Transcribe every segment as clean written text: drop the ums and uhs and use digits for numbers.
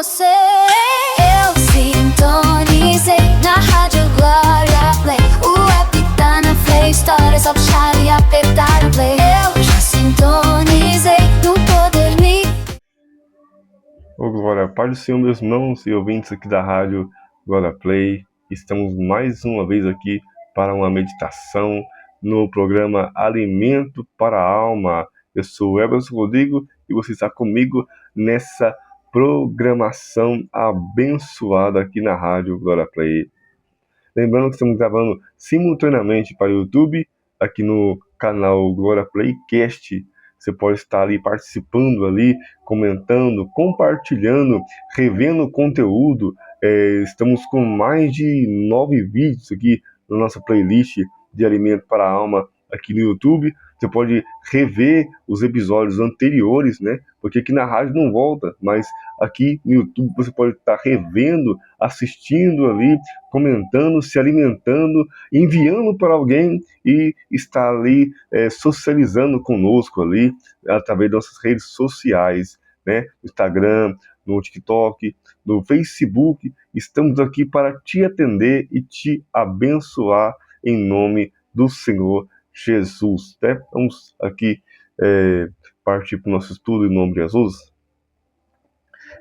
Você, eu sintonizei na Rádio Glória Play. O app tá na Play Store, é só puxar e apertar o play. Eu já sintonizei no Poder Me. Ô Glória, paz do Senhor, meus irmãos e ouvintes aqui da Rádio Glória Play. Estamos mais uma vez aqui para uma meditação no programa Alimento para a Alma. Eu sou o Everson Rodrigo e você está comigo nessa programação abençoada aqui na Rádio Glória Play. Lembrando que estamos gravando simultaneamente para o YouTube, aqui no canal Glória Playcast. Você pode estar ali participando, ali, comentando, compartilhando, revendo o conteúdo. Estamos com mais de 9 vídeos aqui na nossa playlist de Alimento para a Alma aqui no YouTube. Você pode rever os episódios anteriores, né? Porque aqui na rádio não volta, mas aqui no YouTube você pode estar revendo, assistindo ali, comentando, se alimentando, enviando para alguém e estar ali socializando conosco ali, através das nossas redes sociais, né? No Instagram, no TikTok, no Facebook. Estamos aqui para te atender e te abençoar em nome do Senhor Jesus, né? Vamos aqui partir para o nosso estudo em nome de Jesus.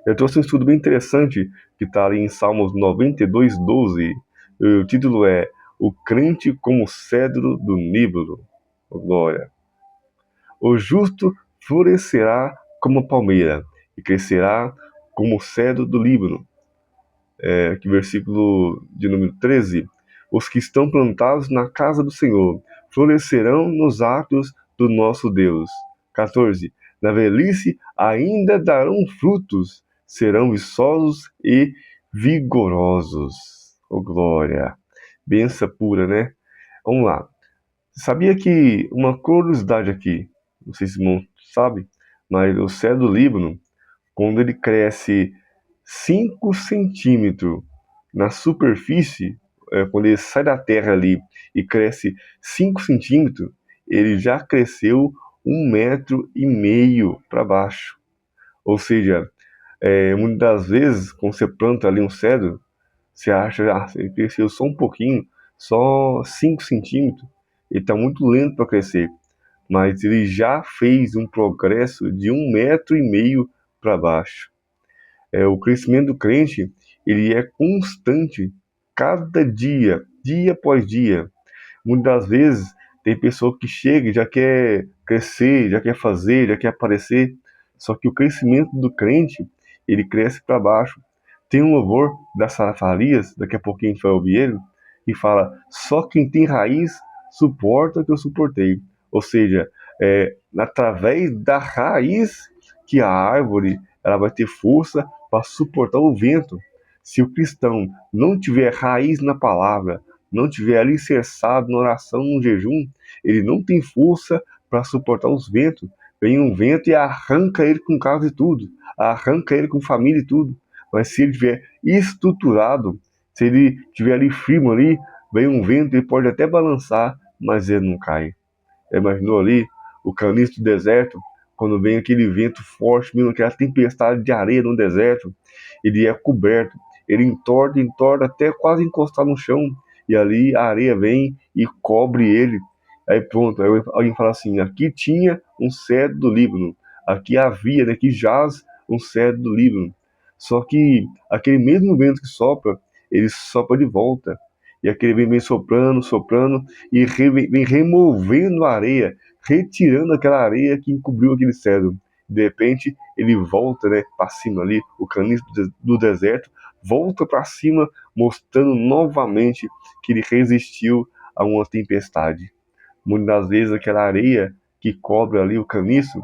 Eu trouxe um estudo bem interessante que está ali em Salmos 92:12. O título é O Crente como Cedro do Líbano. Oh, glória! O justo florescerá como a palmeira e crescerá como o cedro do Líbano. Aqui versículo de número 13. Os que estão plantados na casa do Senhor florescerão nos atos do nosso Deus. 14. Na velhice ainda darão frutos, serão viçosos e vigorosos. Oh, glória! Benção pura, né? Vamos lá. Sabia que uma curiosidade aqui, não sei se o irmão sabe, mas o cedro do Líbano, quando ele cresce 5 centímetros na superfície, quando ele sai da terra ali e cresce 5 centímetros, ele já cresceu 1,5 metro para baixo. Ou seja, muitas das vezes, quando você planta ali um cedro, você acha, ele cresceu só um pouquinho, só 5 centímetros, ele está muito lento para crescer, mas ele já fez um progresso de 1,5 metro para baixo. O crescimento do crente, ele é constante, cada dia, dia após dia. Muitas das vezes, tem pessoa que chega e já quer crescer, já quer fazer, já quer aparecer, só que o crescimento do crente, ele cresce para baixo. Tem um louvor das Sarafarias, daqui a pouquinho a gente vai ouvir ele, que fala, só quem tem raiz suporta o que eu suportei. Ou seja, através da raiz que a árvore ela vai ter força para suportar o vento. Se o cristão não tiver raiz na palavra, não tiver alicerçado na oração, no jejum, ele não tem força para suportar os ventos. Vem um vento e arranca ele com casa e tudo, arranca ele com família e tudo. Mas se ele tiver estruturado, se ele tiver ali firme ali, vem um vento, ele pode até balançar, mas ele não cai. Imaginou ali o caniço do deserto, quando vem aquele vento forte, mesmo aquela tempestade de areia no deserto, ele é coberto, ele entorta até quase encostar no chão, e ali a areia vem e cobre ele. Aí pronto, aí alguém fala assim, aqui tinha um cedro do Líbano, aqui havia, né, aqui jaz um cedro do Líbano. Só que aquele mesmo vento que sopra, ele sopra de volta. E aquele vem soprando, e vem removendo a areia, retirando aquela areia que encobriu aquele cedro. De repente, ele volta, né, para cima ali, o caniço do deserto, volta para cima, mostrando novamente que ele resistiu a uma tempestade. Muitas das vezes, aquela areia que cobre ali o caniço,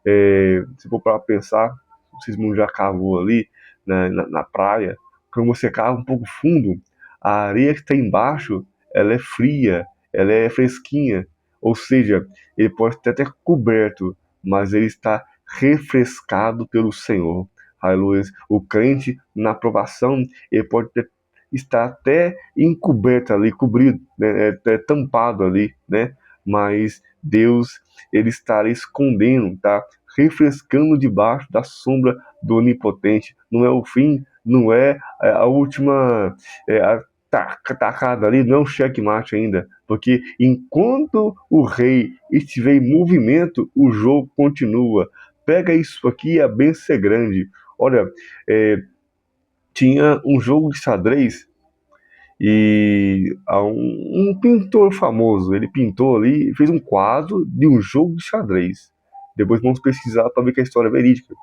se for para pensar, vocês já cavou ali na praia, quando você cava um pouco fundo, a areia que está embaixo, ela é fria, ela é fresquinha, ou seja, ele pode estar até coberto, mas ele está refrescado pelo Senhor. Aleluia. O crente, na provação, ele pode estar até encoberto ali, cobrido, né, tampado ali, né? Mas Deus, ele está escondendo, tá? refrescando debaixo da sombra do Onipotente. Não é o fim, não é a última tacada ali, não é um checkmate ainda, porque enquanto o rei estiver em movimento, o jogo continua. Pega isso aqui, a benção é grande. Olha, tinha um jogo de xadrez e um pintor famoso, ele pintou ali, fez um quadro de um jogo de xadrez. Depois vamos pesquisar para ver que a história é verídica.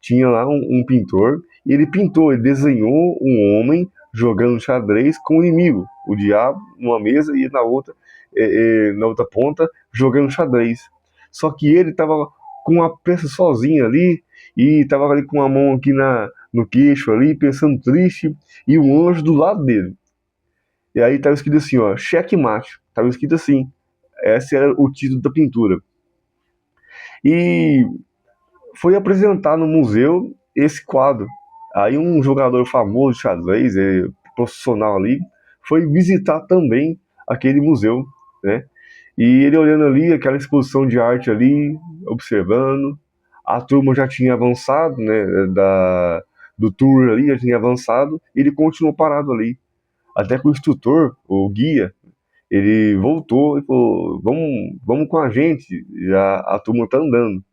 Tinha lá um pintor e ele pintou, ele desenhou um homem jogando xadrez com o inimigo, o diabo numa mesa e na outra ponta jogando xadrez. Só que ele estava com uma peça sozinha ali e estava ali com a mão aqui no queixo ali, pensando triste, e um anjo do lado dele. E aí estava escrito assim, ó, checkmate. Estava escrito assim. Esse era o título da pintura. E foi apresentar no museu esse quadro. Aí um jogador famoso de xadrez, profissional ali, foi visitar também aquele museu, né? E ele olhando ali, aquela exposição de arte ali, observando. A turma já tinha avançado, né? Do tour ali, já tinha avançado. E ele continuou parado ali. Até que o instrutor, o guia, ele voltou e falou, vamos com a gente, já a turma tá andando.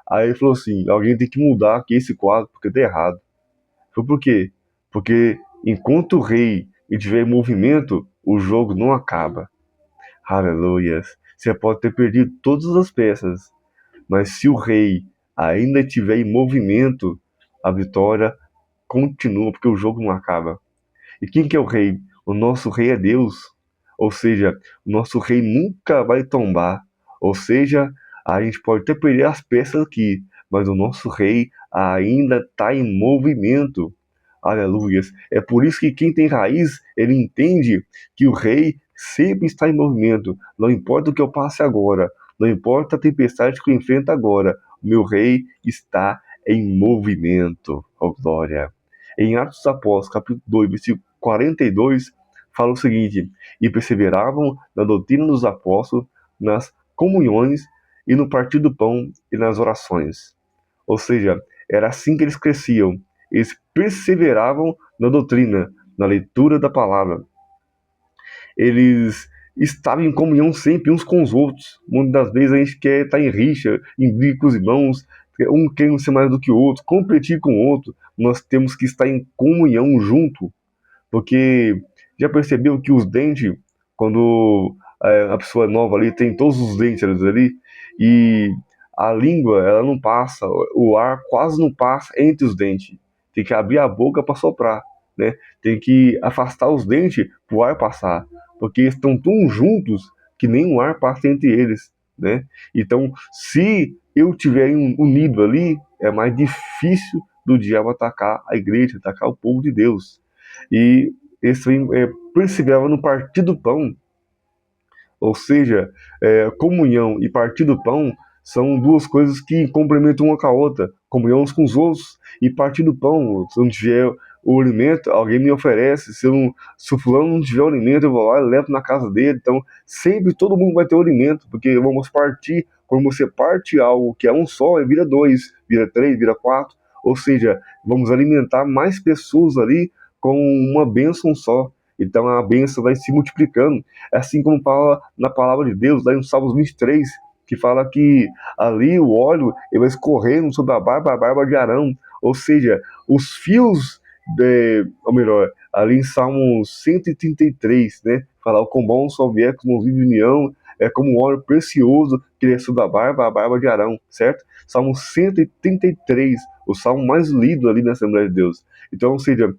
Aí ele falou assim, alguém tem que mudar aqui esse quadro, porque tá errado. Foi por quê? Porque enquanto o rei estiver em movimento, o jogo não acaba. Aleluias. Você pode ter perdido todas as peças, mas se o rei ainda estiver em movimento, a vitória continua, porque o jogo não acaba. E quem que é o rei? O nosso rei é Deus. Ou seja, o nosso rei nunca vai tombar. Ou seja, a gente pode até perder as peças aqui, mas o nosso rei ainda está em movimento. Aleluias. É por isso que quem tem raiz, ele entende que o rei sempre está em movimento. Não importa o que eu passe agora, não importa a tempestade que eu enfrento agora, o meu rei está em movimento. Oh, glória. Em Atos dos Apóstolos, capítulo 2, versículo 42, fala o seguinte: e perseveravam na doutrina dos apóstolos, nas comunhões e no partir do pão e nas orações. Ou seja, era assim que eles cresciam. Eles perseveravam na doutrina, na leitura da palavra. Eles estavam em comunhão sempre uns com os outros. Muitas das vezes a gente quer estar em rixa, em briga com os irmãos, um querendo ser mais do que o outro, competir com o outro. Nós temos que estar em comunhão junto, porque já percebeu que os dentes, quando a pessoa é nova ali, tem todos os dentes ali, e a língua, ela não passa, o ar quase não passa entre os dentes. Tem que abrir a boca para soprar, né? Tem que afastar os dentes para o ar passar, porque eles estão tão juntos que nem o ar passa entre eles, né? Então, se eu tiver unido ali, é mais difícil do diabo atacar a igreja, atacar o povo de Deus. E esse perseverava no partir do pão, ou seja, comunhão e partir do pão são duas coisas que complementam uma com a outra. Comunhão uns com os outros e partir do pão. Se não tiver o alimento, alguém me oferece. Se o fulano não tiver o alimento, eu vou lá e levo na casa dele. Então, sempre todo mundo vai ter o alimento, porque vamos partir. Quando você parte algo que é um só, vira dois, vira três, vira quatro. Ou seja, vamos alimentar mais pessoas ali com uma bênção só. Então a bênção vai se multiplicando. Assim como fala na palavra de Deus, lá em Salmos 23, que fala que ali o óleo ele vai escorrendo sobre a barba de Arão. Ou seja, os fios, ou melhor, ali em Salmos 133, né? Fala o quão bom só vier com mãos de união, é como um óleo precioso que é sobre a barba de Arão, certo? Salmo 133, o salmo mais lido ali na Assembleia de Deus. Então, ou seja,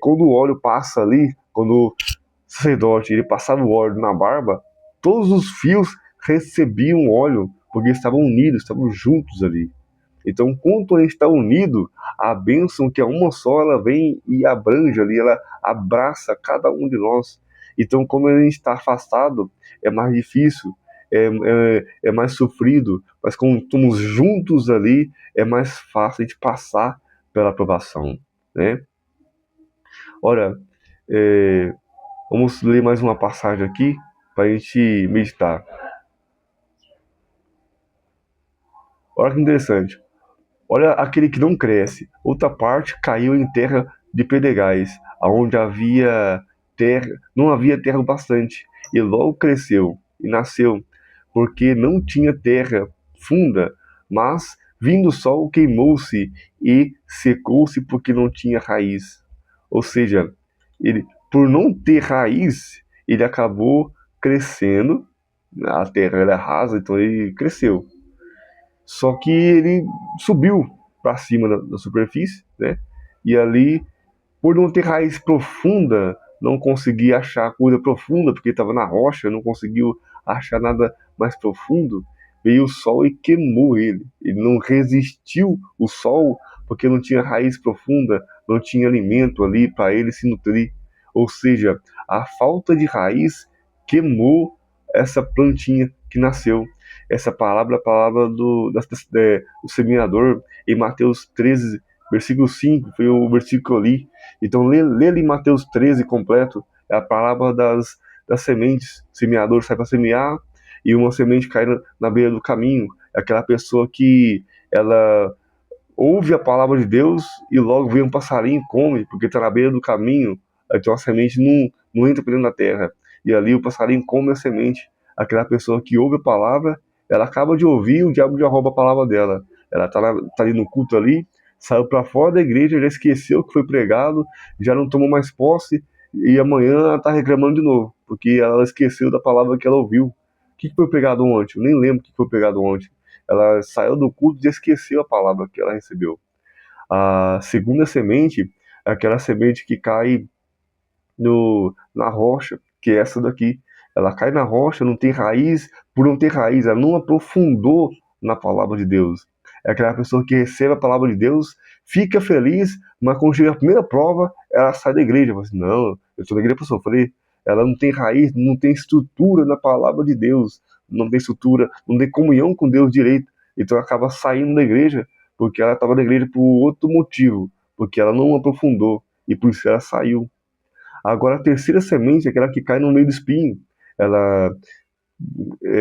quando o óleo passa ali, quando o sacerdote ele passava o óleo na barba, todos os fios recebiam óleo, porque estavam unidos, estavam juntos ali. Então, quando a gente está unido, a bênção que é uma só, ela vem e abrange ali, ela abraça cada um de nós. Então, como a gente está afastado, é mais difícil, é mais sofrido, mas quando estamos juntos ali, é mais fácil a gente passar pela aprovação, né? Ora, vamos ler mais uma passagem aqui para a gente meditar. Olha que interessante. Olha aquele que não cresce. Outra parte caiu em terra de pedregais, aonde havia terra, não havia terra bastante, e logo cresceu e nasceu, porque não tinha terra funda, mas vindo o sol queimou-se e secou-se porque não tinha raiz. Ou seja, ele, por não ter raiz, ele acabou crescendo. A terra era rasa, então ele cresceu. Só que ele subiu para cima da superfície, né? E ali, por não ter raiz profunda, não conseguia achar coisa profunda, porque estava na rocha, não conseguiu achar nada mais profundo. Veio o sol e queimou ele. Ele não resistiu o sol, porque não tinha raiz profunda, não tinha alimento ali para ele se nutrir. Ou seja, a falta de raiz queimou essa plantinha que nasceu. Essa palavra, a palavra do semeador, em Mateus 13, versículo 5, foi o versículo que eu li. Então, lê ali Mateus 13 completo, é a palavra das sementes. O semeador sai para semear e uma semente cai na beira do caminho. É aquela pessoa que ela ouve a palavra de Deus e logo vem um passarinho e come, porque está na beira do caminho. Então a semente não entra por dentro da terra. E ali o passarinho come a semente. Aquela pessoa que ouve a palavra, ela acaba de ouvir, o diabo já rouba a palavra dela. Ela tá ali no culto ali, saiu para fora da igreja, já esqueceu o que foi pregado, já não tomou mais posse, e amanhã ela está reclamando de novo, porque ela esqueceu da palavra que ela ouviu. O que foi pregado ontem? Eu nem lembro o que foi pregado ontem. Ela saiu do culto e esqueceu a palavra que ela recebeu. A segunda semente é aquela semente que cai na rocha, que é essa daqui. Ela cai na rocha, não tem raiz, por não ter raiz, ela não aprofundou na palavra de Deus. É aquela pessoa que recebe a palavra de Deus, fica feliz, mas quando chega a primeira prova, ela sai da igreja. Fala assim, não, eu estou na igreja para sofrer. Ela não tem raiz, não tem estrutura na palavra de Deus, não tem estrutura, não tem comunhão com Deus direito. Então ela acaba saindo da igreja, porque ela estava na igreja por outro motivo, porque ela não aprofundou, e por isso ela saiu. Agora, a terceira semente é aquela que cai no meio do espinho. Ela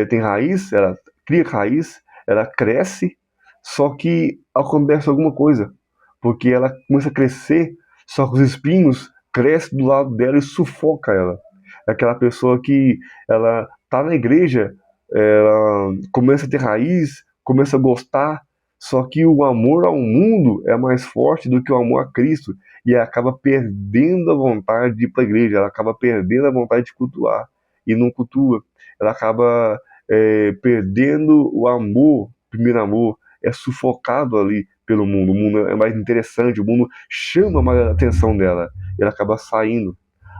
tem raiz, ela cria raiz, ela cresce, só que acontece alguma coisa, porque ela começa a crescer, só que os espinhos crescem do lado dela e sufoca ela. É aquela pessoa que ela tá na igreja, ela começa a ter raiz, começa a gostar, só que o amor ao mundo é mais forte do que o amor a Cristo, e ela acaba perdendo a vontade de ir para a igreja, ela acaba perdendo a vontade de cultuar, e não cultua. Ela acaba perdendo o amor, o primeiro amor, é sufocado ali pelo mundo. O mundo é mais interessante, o mundo chama mais a atenção dela, e ela acaba saindo.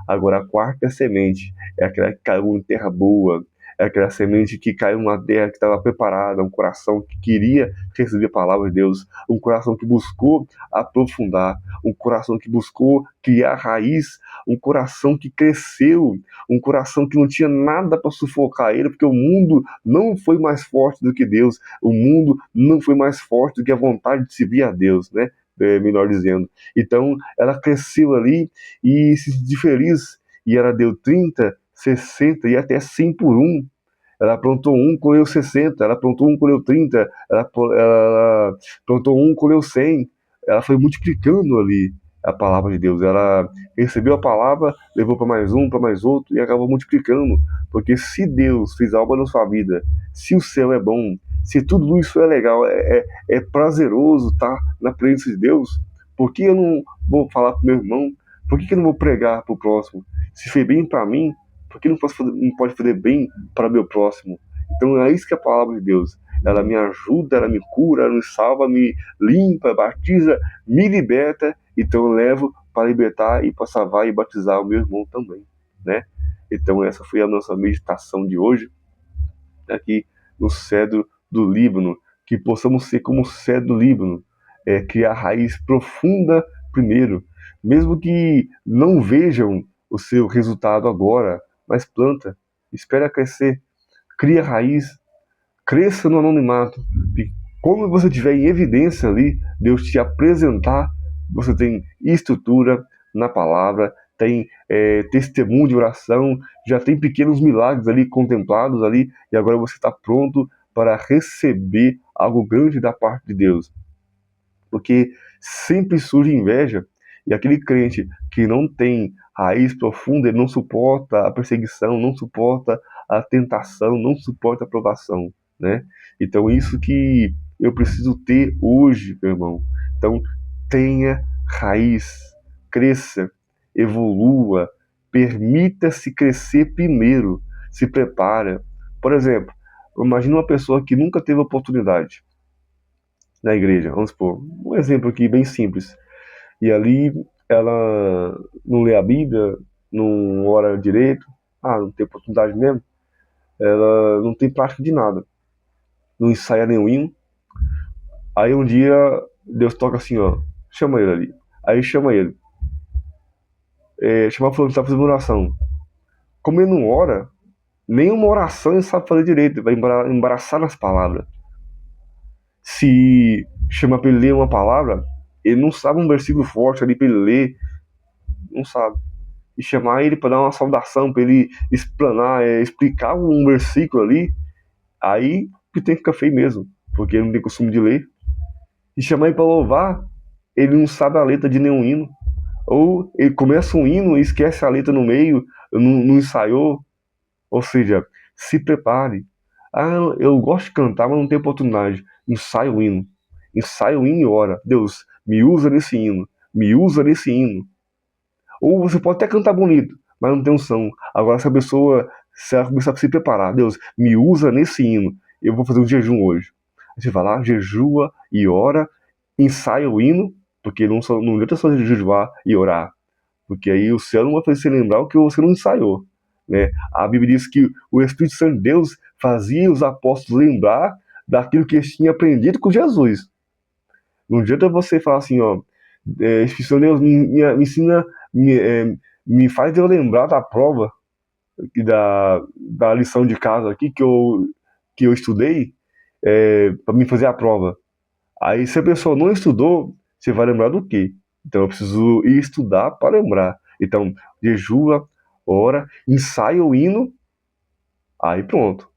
Agora, a quarta semente é aquela que caiu em terra boa, é aquela semente que caiu numa terra que estava preparada, um coração que queria receber a palavra de Deus, um coração que buscou aprofundar, um coração que buscou criar raiz, um coração que cresceu, um coração que não tinha nada para sufocar ele, porque o mundo não foi mais forte do que Deus, o mundo não foi mais forte do que a vontade de servir a Deus, né? Melhor dizendo. Então, ela cresceu ali e se sentiu feliz, e ela deu 30, 60 e até 100 por um. Ela plantou um, colheu 60, ela plantou um, colheu 30, ela plantou um, colheu 100. Ela foi multiplicando ali a palavra de Deus. Ela recebeu a palavra, levou para mais um, para mais outro e acabou multiplicando. Porque se Deus fez algo na sua vida, se o céu é bom, se tudo isso é legal, é prazeroso estar na presença de Deus, por que eu não vou falar para o meu irmão? Por que eu não vou pregar para o próximo? Se fez bem para mim, por que não pode fazer bem para o meu próximo? Então é isso que é a palavra de Deus. Ela me ajuda, ela me cura, ela me salva, me limpa, batiza, me liberta. Então eu levo para libertar e para salvar e batizar o meu irmão também, né? Então essa foi a nossa meditação de hoje, aqui no cedro do Líbano. Que possamos ser como o cedro do Líbano, criar raiz profunda primeiro, mesmo que não vejam o seu resultado agora, mas planta, espera crescer, cria raiz, cresça no anonimato. E quando você tiver em evidência ali, Deus te apresentar, você tem estrutura na palavra, tem testemunho de oração, já tem pequenos milagres ali contemplados ali, e agora você está pronto para receber algo grande da parte de Deus. porque sempre surge inveja, e aquele crente que não tem raiz profunda, ele não suporta a perseguição, não suporta a tentação, não suporta a provação, né? Então isso que eu preciso ter hoje, meu irmão. Então tenha raiz, cresça, evolua, permita-se crescer primeiro, se prepara. Por exemplo, imagina uma pessoa que nunca teve oportunidade na igreja, vamos supor, um exemplo aqui bem simples. E ali ela não lê a Bíblia, não ora direito, não tem oportunidade mesmo, ela não tem prática de nada, não ensaia nenhum hino. Aí um dia Deus toca assim, ó, chama ele ali. Aí chama ele, chama falando que tá fazendo oração. Como ele não ora, nenhuma oração ele sabe fazer direito, vai embaraçar nas palavras. Se chama pra ele ler uma palavra, ele não sabe um versículo forte ali pra ele ler, não sabe. E chamar ele para dar uma saudação, para ele explanar, explicar um versículo ali, aí que tem que ficar feio mesmo, porque ele não tem costume de ler. E chamar ele para louvar, ele não sabe a letra de nenhum hino. Ou ele começa um hino e esquece a letra no meio, não ensaiou. Ou seja, se prepare. Eu gosto de cantar, mas não tenho oportunidade. Ensaia o hino. Ensaia o hino e ora. Deus, me usa nesse hino. Me usa nesse hino. Ou você pode até cantar bonito, mas não tem unção. Agora, se ela começar a se preparar, Deus, me usa nesse hino, eu vou fazer um jejum hoje. Aí você vai lá, jejua e ora, ensaia o hino, porque não adianta só jejuar e orar, porque aí o céu não vai fazer você lembrar o que você não ensaiou, né? A Bíblia diz que o Espírito Santo de Deus fazia os apóstolos lembrar daquilo que eles tinham aprendido com Jesus. Não adianta você falar assim, ó, Espírito Santo de Deus me ensina, me faz eu lembrar da prova, da lição de casa aqui que eu estudei, para me fazer a prova. Aí se a pessoa não estudou, você vai lembrar do quê? Então eu preciso ir estudar para lembrar. Então, jejua, ora, ensaia o hino, aí pronto.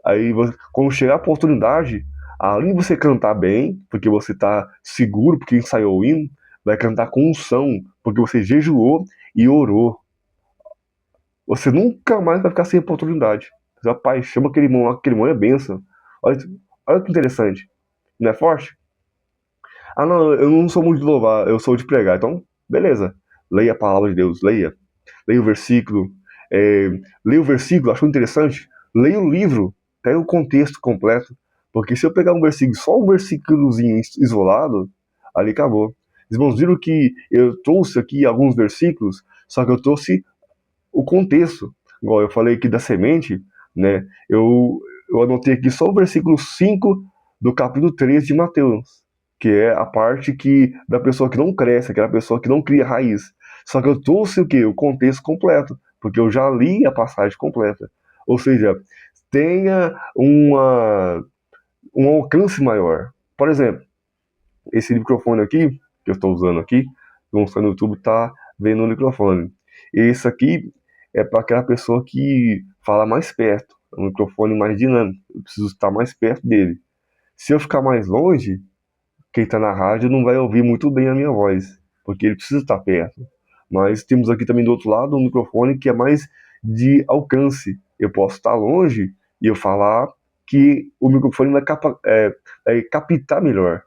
Aí quando chegar a oportunidade, além de você cantar bem, porque você está seguro, porque ensaiou o hino, vai cantar com unção, porque você jejuou e orou. Você nunca mais vai ficar sem oportunidade. Rapaz, chama aquele irmão é bênção. Olha que interessante. Não é forte? Não, eu não sou muito de louvar, eu sou de pregar. Então, beleza. Leia a palavra de Deus, leia. Leia o versículo. Leia o versículo, achou interessante? Leia o livro, pega o contexto completo. Porque se eu pegar um versículo, só um versículozinho isolado, ali acabou. Os irmãos viram que eu trouxe aqui alguns versículos, só que eu trouxe o contexto. Igual eu falei aqui da semente, né? Eu anotei aqui só o versículo 5 do capítulo 13 de Mateus, que é a parte da pessoa que não cresce, aquela pessoa que não cria raiz. Só que eu trouxe o quê? O contexto completo, porque eu já li a passagem completa. Ou seja, tenha um alcance maior. Por exemplo, esse microfone aqui, que eu estou usando aqui, não está no YouTube, está vendo o microfone. Esse aqui é para aquela pessoa que fala mais perto, é um microfone mais dinâmico, eu preciso estar mais perto dele. Se eu ficar mais longe, quem está na rádio não vai ouvir muito bem a minha voz, porque ele precisa estar perto. Mas temos aqui também do outro lado um microfone que é mais de alcance. Eu posso estar longe e eu falar que o microfone vai captar melhor.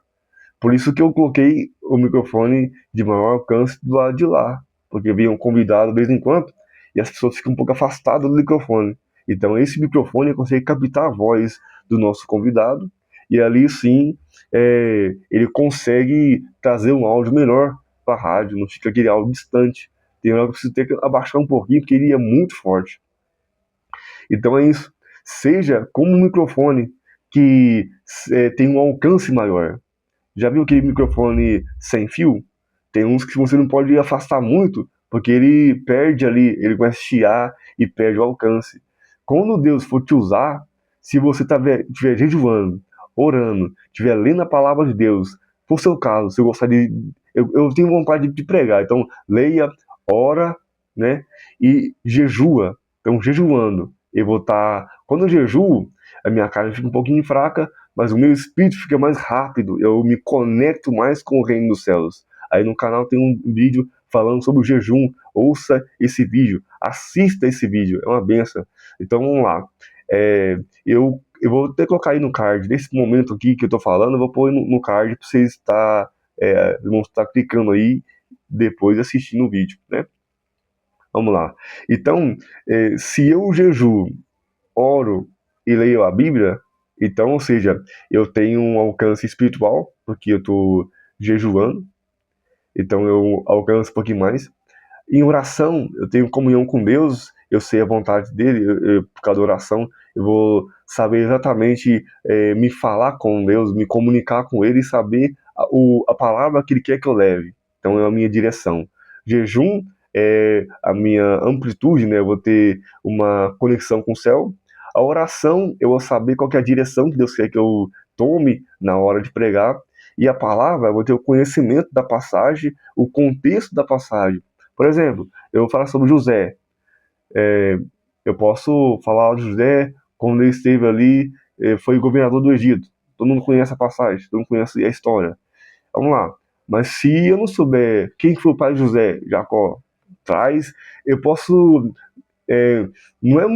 Por isso que eu coloquei o microfone de maior alcance do lado de lá, porque vem um convidado de vez em quando e as pessoas ficam um pouco afastadas do microfone. Então esse microfone consegue captar a voz do nosso convidado e ali sim ele consegue trazer um áudio melhor para a rádio, não fica aquele áudio distante. Tem hora que eu preciso ter que abaixar um pouquinho porque ele é muito forte. Então é isso. Seja como um microfone que tem um alcance maior. Já viu aquele microfone sem fio? Tem uns que você não pode afastar muito, porque ele perde ali, ele começa a chiar e perde o alcance. Quando Deus for te usar, se você estiver jejuando, orando, estiver lendo a palavra de Deus, por seu caso, se eu gostar eu tenho vontade de pregar, então leia, ora, né, e jejua. Então, jejuando, eu vou estar... Quando eu jejuo, a minha carne fica um pouquinho fraca, mas o meu espírito fica mais rápido, eu me conecto mais com o reino dos céus. Aí no canal tem um vídeo falando sobre o jejum, ouça esse vídeo, assista esse vídeo, é uma benção. Então vamos lá. Eu vou até colocar aí no card, nesse momento aqui que eu tô falando, eu vou pôr no card para vocês vão estar clicando aí depois assistindo o vídeo, né? Vamos lá. Então, se eu jejuo, oro e leio a Bíblia, então, ou seja, eu tenho um alcance espiritual, porque eu estou jejuando, então eu alcanço um pouquinho mais. Em oração, eu tenho comunhão com Deus, eu sei a vontade dele, por causa da oração, eu vou saber exatamente me falar com Deus, me comunicar com ele e saber a palavra que ele quer que eu leve. Então é a minha direção. Jejum é a minha amplitude, né? Eu vou ter uma conexão com o céu. A oração, eu vou saber qual que é a direção que Deus quer que eu tome na hora de pregar. E a palavra, eu vou ter o conhecimento da passagem, o contexto da passagem. Por exemplo, eu vou falar sobre José. Eu posso falar de José quando ele esteve ali, foi governador do Egito. Todo mundo conhece a passagem, todo mundo conhece a história. Vamos lá. Mas se eu não souber quem foi o pai de José, Jacó, traz, eu posso. é, não é,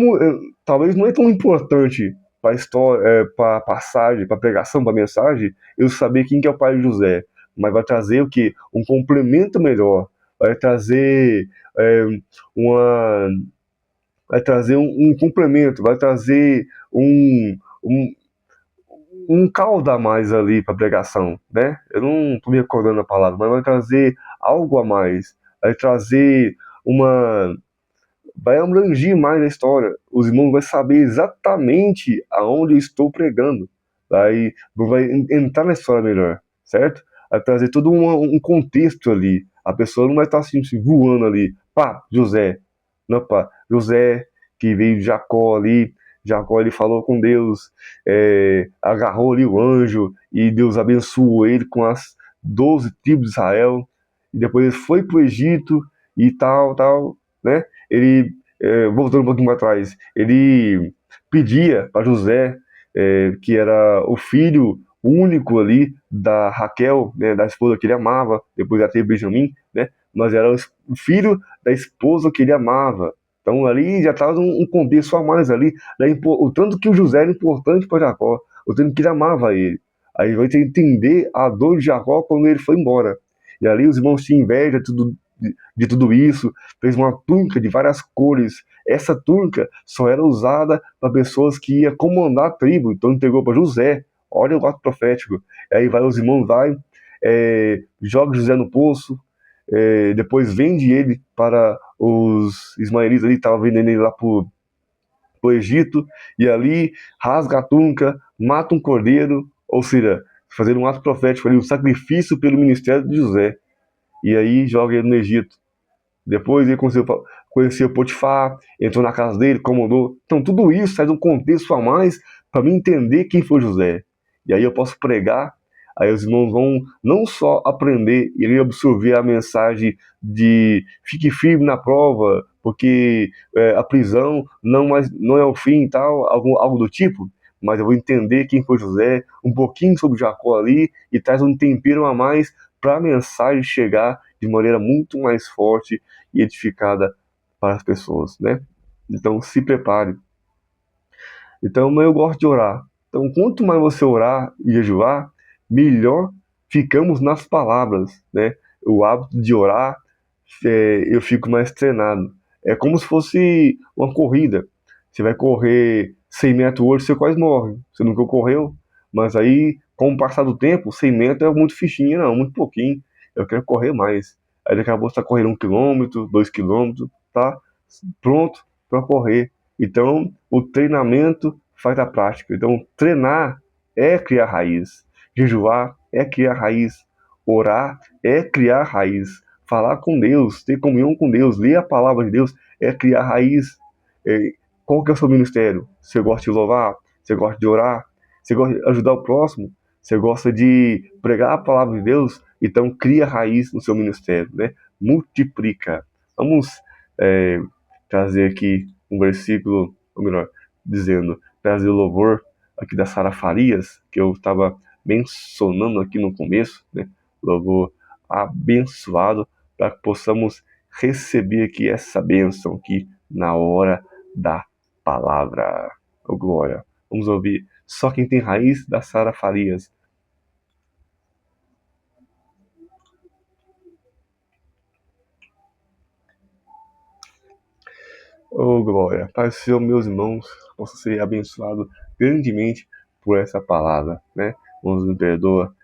talvez não é tão importante para a história, para a passagem, para a pregação, para a mensagem, eu saber quem que é o pai de José. Mas vai trazer o quê? Um complemento melhor. Vai trazer é, uma vai trazer um complemento, vai trazer um, um caldo a mais ali para a pregação, né? Eu não estou me recordando a palavra, mas vai trazer algo a mais, vai trazer uma. Vai abranger mais a história. Os irmãos vão saber exatamente aonde eu estou pregando. Vai entrar na história melhor, certo? Vai trazer todo um contexto ali. A pessoa não vai estar assim, voando ali. Pá, José. Não, pá, José que veio de Jacó ali. Jacó ele falou com Deus, agarrou ali o anjo e Deus abençoou ele com as 12 tribos de Israel. E depois ele foi para o Egito e tal, né? Ele, voltando um pouquinho para trás, ele pedia para José, que era o filho único ali da Raquel, né, da esposa que ele amava, depois já teve Benjamim, né? Mas era o filho da esposa que ele amava. Então ali já estava um contexto a mais ali, o tanto que o José era importante para Jacó, o tanto que ele amava ele. Aí vai ter que entender a dor de Jacó quando ele foi embora. E ali os irmãos tinham inveja de tudo isso, fez uma túnica de várias cores. Essa túnica só era usada para pessoas que iam comandar a tribo, então entregou para José. Olha o ato profético. Aí vai os irmãos, joga José no poço, depois vende ele para os ismaelitas ali, estavam vendendo ele lá pro Egito, e ali rasga a túnica, mata um cordeiro, ou seja, fazer um ato profético ali, um sacrifício pelo ministério de José. E aí joga ele no Egito. Depois ele conheceu Potifar, entrou na casa dele, comandou. Então tudo isso faz um contexto a mais para mim entender quem foi José. E aí eu posso pregar, aí os irmãos vão não só aprender, e absorver a mensagem de fique firme na prova, porque a prisão não é o fim e tal, algo do tipo. Mas eu vou entender quem foi José, um pouquinho sobre Jacó ali, e traz um tempero a mais para a mensagem chegar de maneira muito mais forte e edificada para as pessoas, né? Então se prepare. Então eu gosto de orar. Então quanto mais você orar e jejuar, melhor ficamos nas palavras, né? O hábito de orar, eu fico mais treinado. É como se fosse uma corrida. Você vai correr 100 metros hoje, você quase morre. Você nunca correu, mas aí, com o passar do tempo, 100 metros é muito fichinho, não, muito pouquinho. Eu quero correr mais. Aí daqui a pouco você está correndo 1 quilômetro, 2 quilômetros, tá pronto para correr. Então, o treinamento faz a prática. Então, treinar é criar raiz. Jejuar é criar raiz. Orar é criar raiz. Falar com Deus, ter comunhão com Deus, ler a palavra de Deus é criar raiz. Qual que é o seu ministério? Você gosta de louvar? Você gosta de orar? Você gosta de ajudar o próximo? Você gosta de pregar a palavra de Deus? Então cria raiz no seu ministério, né? Multiplica. Vamos trazer aqui um versículo, ou melhor, dizendo, trazer o louvor aqui da Sara Farias, que eu estava mencionando aqui no começo, né? Louvor abençoado, para que possamos receber aqui essa bênção aqui na hora da palavra. Oh, glória. Vamos ouvir Só Quem Tem Raiz, da Sara Farias. Oh, glória. Pai do Senhor, meus irmãos, possam ser abençoados grandemente por essa palavra, né? Nos me perdoa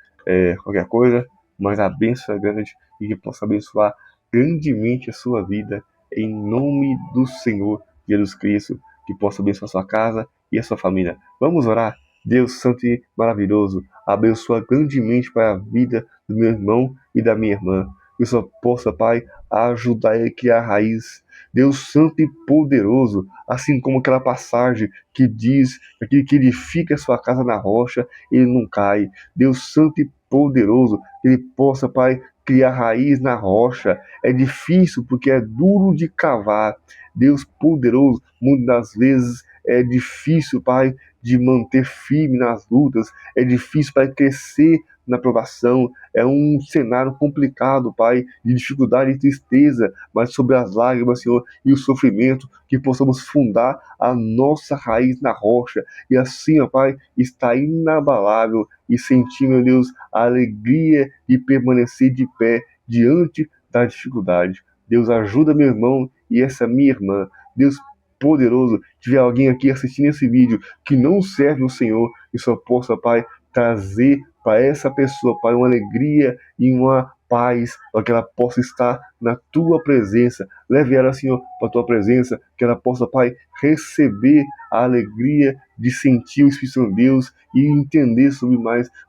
qualquer coisa, mas a bênção é grande e que possa abençoar grandemente a sua vida, em nome do Senhor Jesus Cristo, que possa abençoar a sua casa e a sua família. Vamos orar? Deus Santo e maravilhoso, abençoa grandemente para a vida do meu irmão e da minha irmã. Que o Senhor possa, Pai, ajudar ele a criar raiz. Deus Santo e poderoso, assim como aquela passagem que diz que edifica a sua casa na rocha, ele não cai. Deus Santo e poderoso, que ele possa, Pai, criar raiz na rocha. É difícil porque é duro de cavar. Deus poderoso, muitas das vezes é difícil, Pai, de manter firme nas lutas. É difícil, Pai, crescer na provação. É um cenário complicado, Pai, de dificuldade e tristeza, mas sobre as lágrimas, Senhor, e o sofrimento, que possamos fundar a nossa raiz na rocha, e assim, ó Pai, está inabalável, e sentir, meu Deus, a alegria de permanecer de pé diante da dificuldade. Deus, ajuda meu irmão e essa minha irmã. Deus poderoso, tiver alguém aqui assistindo esse vídeo que não serve o Senhor, que só possa, Pai, trazer para essa pessoa, Pai, uma alegria e uma paz, para que ela possa estar na Tua presença. Leve ela, Senhor, para a Tua presença, que ela possa, Pai, receber a alegria de sentir o Espírito Santo de Deus e entender um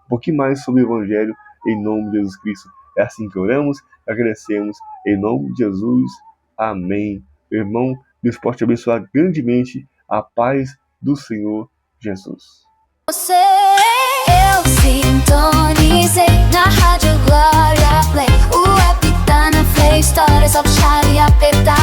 pouquinho mais sobre o Evangelho, em nome de Jesus Cristo. É assim que oramos, agradecemos, em nome de Jesus. Amém. Meu irmão, Deus pode te abençoar grandemente. A paz do Senhor Jesus. Você, eu sintonizei na Rádio Glória Play. O app tá na Play Store, é só puxar e apertar.